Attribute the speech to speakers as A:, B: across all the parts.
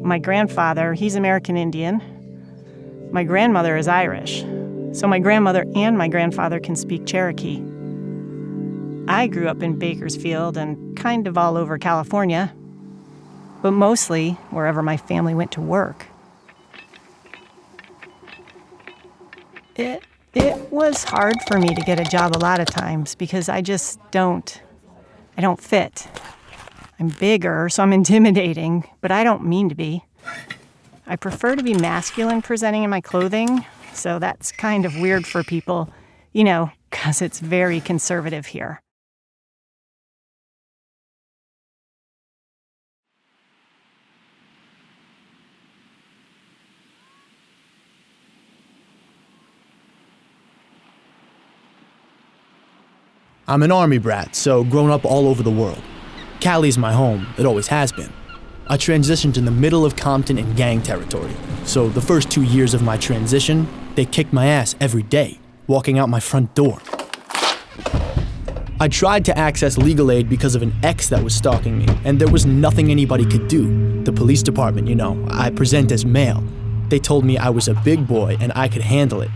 A: My grandfather, he's American Indian. My grandmother is Irish. So my grandmother and my grandfather can speak Cherokee. I grew up in Bakersfield and kind of all over California, but mostly wherever my family went to work. It was hard for me to get a job a lot of times because I don't fit. I'm bigger, so I'm intimidating, but I don't mean to be. I prefer to be masculine presenting in my clothing, so that's kind of weird for people, because it's very conservative here.
B: I'm an Army brat, so grown up all over the world. Cali's my home, it always has been. I transitioned in the middle of Compton and gang territory, so the first 2 years of my transition, they kicked my ass every day, walking out my front door. I tried to access legal aid because of an ex that was stalking me, and there was nothing anybody could do. The police department, I present as male. They told me I was a big boy and I could handle it.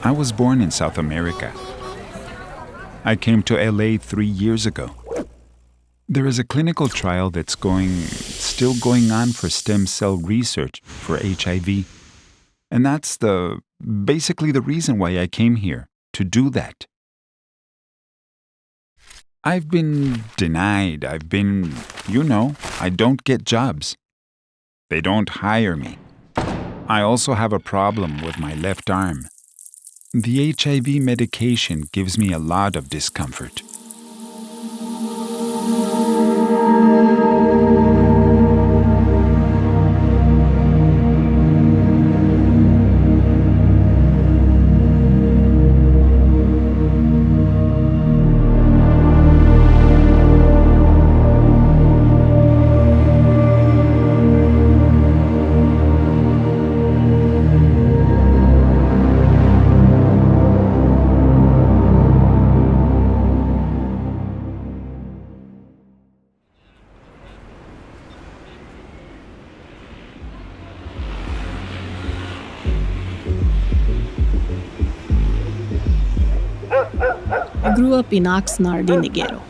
C: I was born in South America. I came to LA 3 years ago. There is a clinical trial that's still going on for stem cell research for HIV. And that's basically the reason why I came here, to do that. I've been denied. I don't get jobs. They don't hire me. I also have a problem with my left arm. The HIV medication gives me a lot of discomfort.
D: I grew up in Oxnard in the ghetto.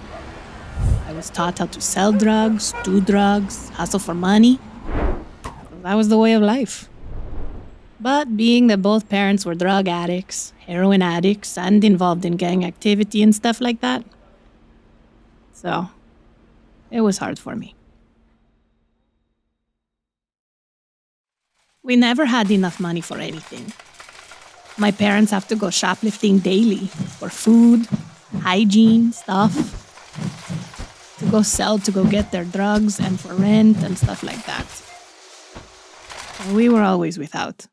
D: I was taught how to sell drugs, do drugs, hustle for money. That was the way of life. But being that both parents were drug addicts, heroin addicts, and involved in gang activity and stuff like that, so it was hard for me. We never had enough money for anything. My parents have to go shoplifting daily for food, hygiene, stuff, to go sell, to go get their drugs, and for rent and stuff like that. And we were always without.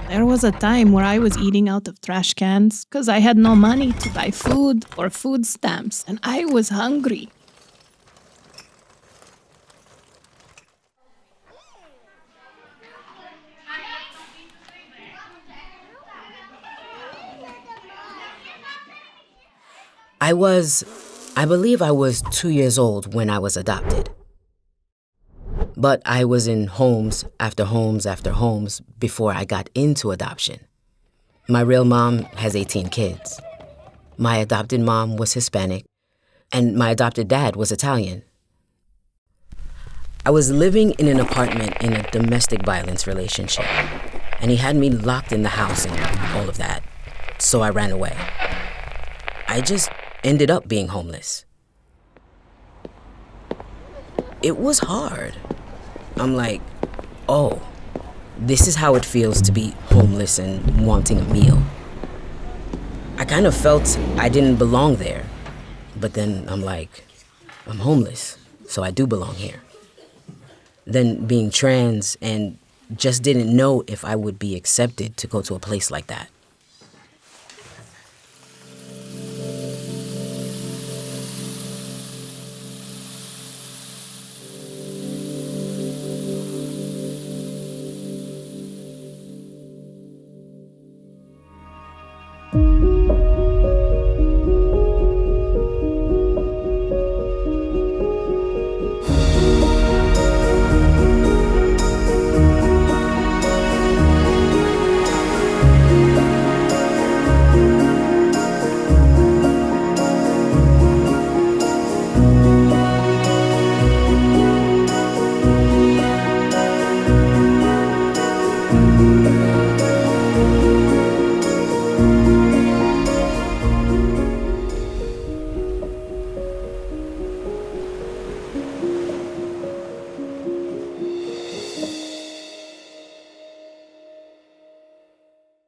D: There was a time where I was eating out of trash cans because I had no money to buy food or food stamps, and I was hungry.
E: I believe I was 2 years old when I was adopted. But I was in homes after homes after homes before I got into adoption. My real mom has 18 kids. My adopted mom was Hispanic, and my adopted dad was Italian. I was living in an apartment in a domestic violence relationship, and he had me locked in the house and all of that, so I ran away. I just ended up being homeless. It was hard. I'm like, oh, this is how it feels to be homeless and wanting a meal. I kind of felt I didn't belong there. But then I'm like, I'm homeless, so I do belong here. Then being trans and just didn't know if I would be accepted to go to a place like that.